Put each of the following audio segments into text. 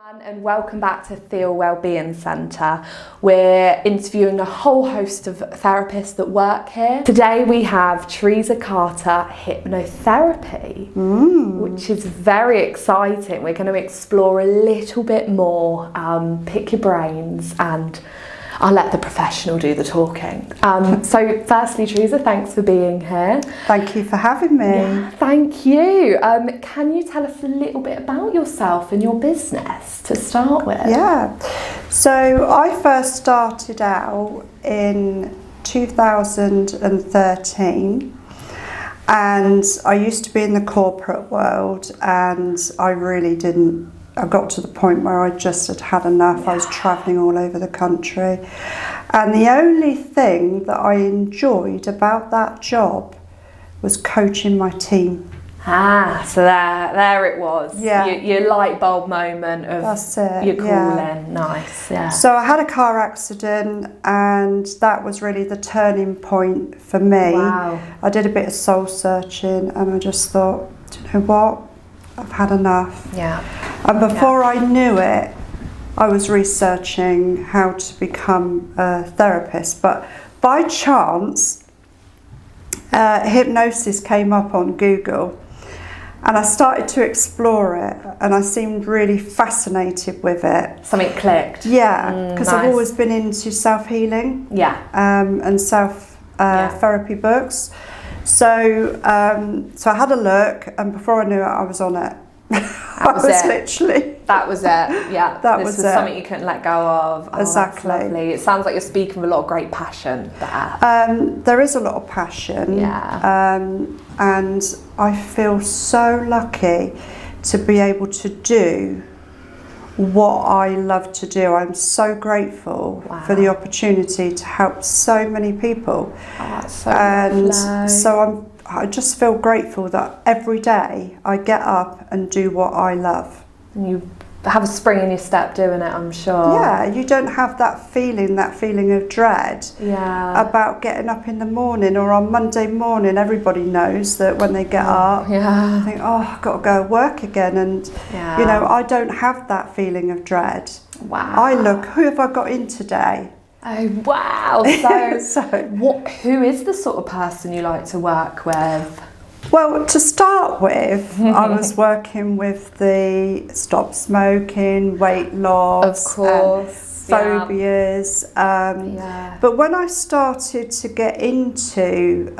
And welcome back to Feel Wellbeing Centre. We're interviewing a whole host of therapists that work here. Today we have Teresa Carter hypnotherapy, which is very exciting. We're going to explore a little bit more, pick your brains, and I'll let the professional do the talking. So firstly, Teresa, thanks for being here. Thank you for having me. Yeah, thank you. Can you tell us a little bit about yourself and your business to start with? Yeah. So I first started out in 2013 and I used to be in the corporate world and I got to the point where I just had enough. I was travelling all over the country. And the only thing that I enjoyed about that job was coaching my team. So there it was. Yeah. Your light bulb moment of That's it, your calling. yeah. Nice, yeah. So I had a car accident and that was really the turning point for me. Wow. I did a bit of soul searching and I just thought, do you know what? I've had enough. Yeah. And before I knew it, I was researching how to become a therapist. But by chance, hypnosis came up on Google and I started to explore it and I seemed really fascinated with it. Something clicked. Yeah, because nice. I've always been into self-healing and self-therapy books. So I had a look and before I knew it, I was on it. That was it, yeah. This was something you couldn't let go of. Oh, exactly. That's lovely. It sounds like you're speaking with a lot of great passion there. There is a lot of passion. Yeah. And I feel so lucky to be able to do what I love to do. I'm so grateful for the opportunity to help so many people. Oh, that's so lovely. So I just feel grateful that every day I get up and do what I love. And you have a spring in your step doing it, I'm sure. Yeah, you don't have that feeling of dread about getting up in the morning, or on Monday morning everybody knows that when they get up, they think, oh, I've got to go work again, and you know, I don't have that feeling of dread. Wow. I look, who have I got in today? Oh wow! So, who is the sort of person you like to work with? Well, to start with, I was working with the stop smoking, weight loss, of course, phobias. But when I started to get into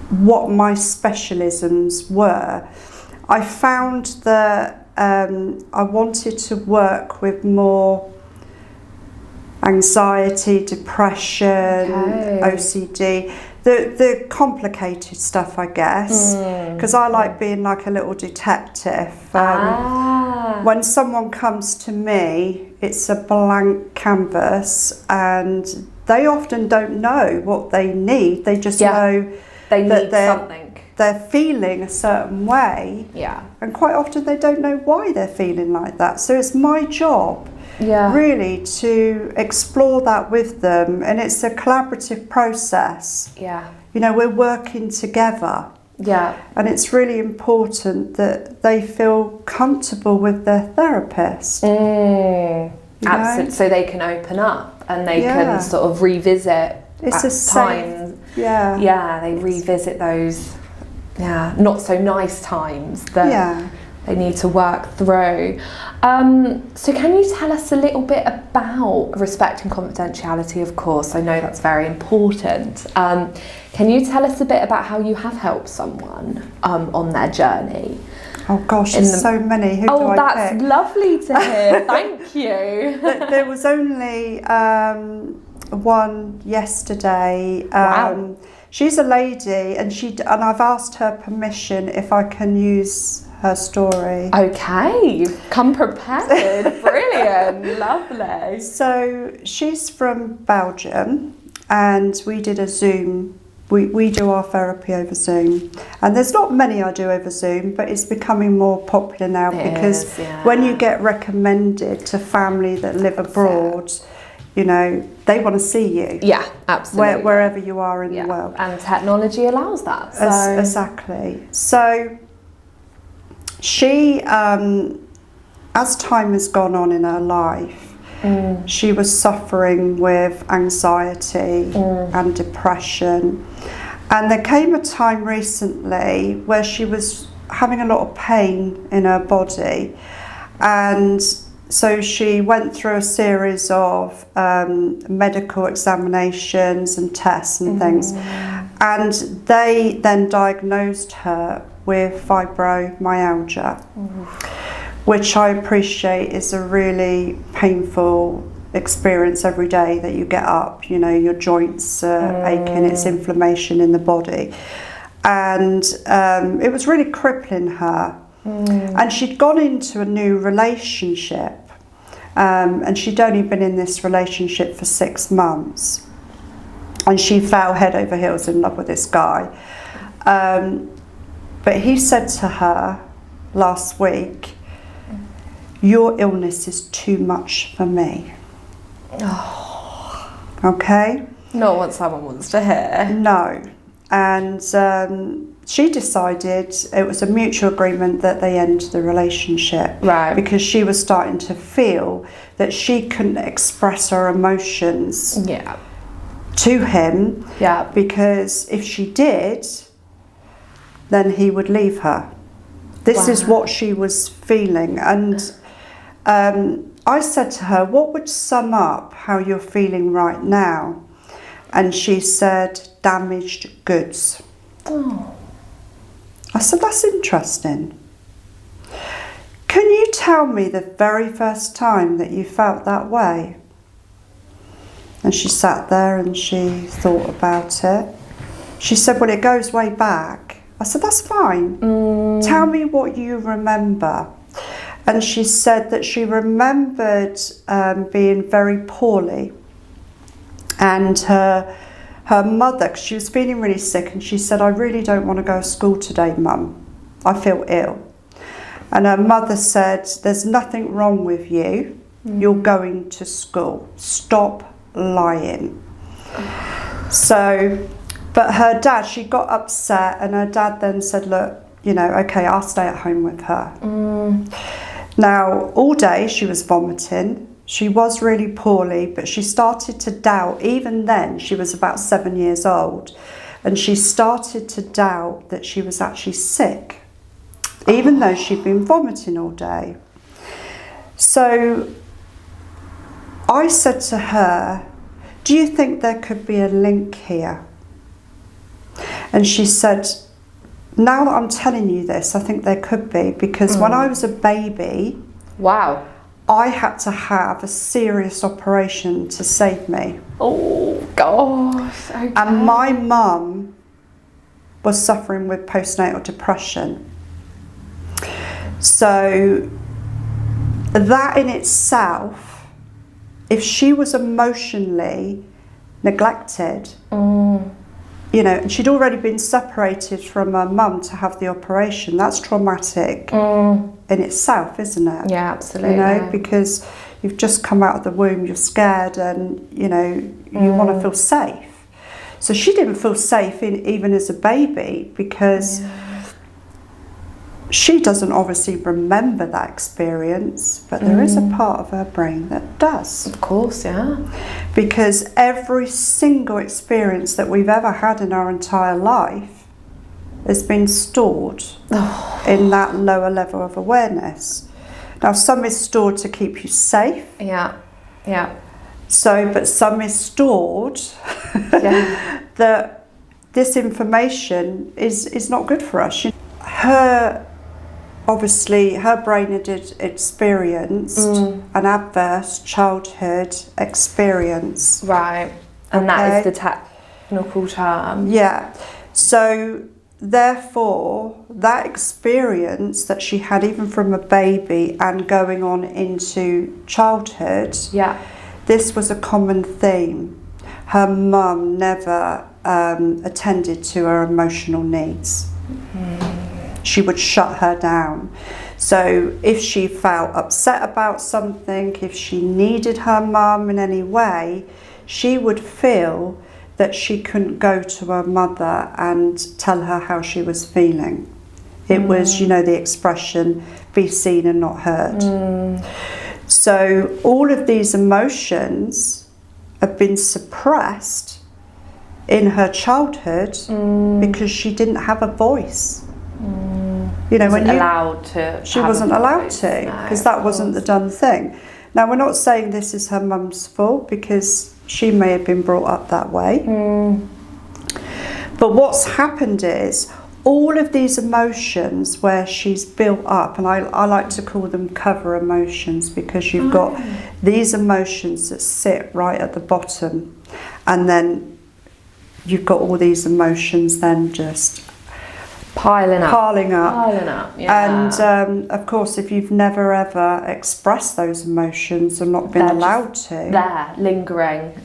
what my specialisms were, I found that I wanted to work with more anxiety, depression, OCD, the complicated stuff, I guess, because I like being like a little detective. When someone comes to me, it's a blank canvas and they often don't know what they need. They just know they need something. They're feeling a certain way, and quite often they don't know why they're feeling like that. So it's my job really to explore that with them, and it's a collaborative process. You know, we're working together, and it's really important that they feel comfortable with their therapist. Absolutely, so they can open up and they can sort of revisit times. They revisit those not so nice times that they need to work through. So can you tell us a little bit about respect and confidentiality? Of course, I know that's very important. Can you tell us a bit about how you have helped someone on their journey? Oh gosh, there's so many. Who do I that's pick? Lovely to hear. Thank you. There was only one yesterday. Wow. She's a lady, and I've asked her permission if I can use her story. Okay, you've come prepared. Brilliant, lovely. So she's from Belgium, and we did a Zoom. We do our therapy over Zoom, and there's not many I do over Zoom, but it's becoming more popular now because when you get recommended to family that live abroad, you know, they want to see you. Yeah, absolutely. Wherever you are in the world. And technology allows that. So. Exactly. So She, as time has gone on in her life, she was suffering with anxiety and depression. And there came a time recently where she was having a lot of pain in her body. And so she went through a series of medical examinations and tests and things. And they then diagnosed her with fibromyalgia, which I appreciate is a really painful experience every day that you get up, you know, your joints are aching, it's inflammation in the body. And it was really crippling her. And she'd gone into a new relationship, and she'd only been in this relationship for 6 months. And she fell head over heels in love with this guy. But he said to her last week, "Your illness is too much for me." Oh. Okay? Not what someone wants to hear. No. And she decided it was a mutual agreement that they end the relationship. Right. Because she was starting to feel that she couldn't express her emotions to him. Yeah. Because if she did, then he would leave her. This is what she was feeling. And I said to her, "What would sum up how you're feeling right now?" And she said, "Damaged goods." Oh. I said, "That's interesting. Can you tell me the very first time that you felt that way?" And she sat there and she thought about it. She said, "Well, it goes way back." I said, "That's fine. Tell me what you remember." And she said that she remembered being very poorly, and her mother, because she was feeling really sick, and she said, "I really don't want to go to school today, Mum. I feel ill." And her mother said, "There's nothing wrong with you. You're going to school. Stop lying." So, but her dad, she got upset, and her dad then said, "Look, you know, okay, I'll stay at home with her." Now, all day she was vomiting. She was really poorly, but she started to doubt. Even then, she was about 7 years old, and she started to doubt that she was actually sick, even though she'd been vomiting all day. So I said to her, "Do you think there could be a link here?" And she said, "Now that I'm telling you this, I think there could be, because when I was a baby, I had to have a serious operation to save me." Oh gosh. Okay. And my mum was suffering with postnatal depression. So that in itself, if she was emotionally neglected, you know, and she'd already been separated from her mum to have the operation, that's traumatic in itself, isn't it? Yeah, absolutely. You know, because you've just come out of the womb, you're scared, and, you know, you want to feel safe. So she didn't feel safe even as a baby, because she doesn't obviously remember that experience, but there is a part of her brain that does. Of course, yeah. Because every single experience that we've ever had in our entire life has been stored in that lower level of awareness. Now, some is stored to keep you safe. Yeah, yeah. So, but some is stored that this information is not good for us. Obviously, her brain had experienced an adverse childhood experience. Right, and that is the technical term. Yeah, so therefore, that experience that she had even from a baby and going on into childhood, this was a common theme. Her mum never attended to her emotional needs. She would shut her down. So if she felt upset about something, if she needed her mum in any way, she would feel that she couldn't go to her mother and tell her how she was feeling, It was, you know, the expression, be seen and not heard. So all of these emotions have been suppressed in her childhood because she didn't have a voice. You know, she wasn't allowed to because that wasn't the done thing. Now, we're not saying this is her mum's fault because she may have been brought up that way. But what's happened is all of these emotions where she's built up, and I like to call them cover emotions, because you've got these emotions that sit right at the bottom, and then you've got all these emotions then just piling up. And of course, if you've never ever expressed those emotions or not been allowed to, they're lingering,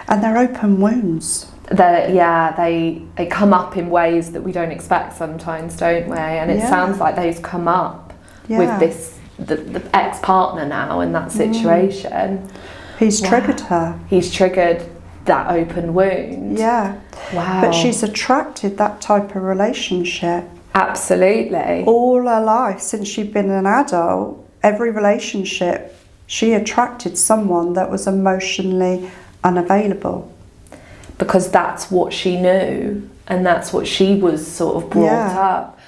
and they're open wounds. They come up in ways that we don't expect sometimes, don't we? And it sounds like they've come up with the ex-partner now in that situation. He's triggered her. He's triggered that open wound. Yeah. Wow. But she's attracted that type of relationship. Absolutely. All her life, since she'd been an adult, every relationship, she attracted someone that was emotionally unavailable. Because that's what she knew, and that's what she was sort of brought up.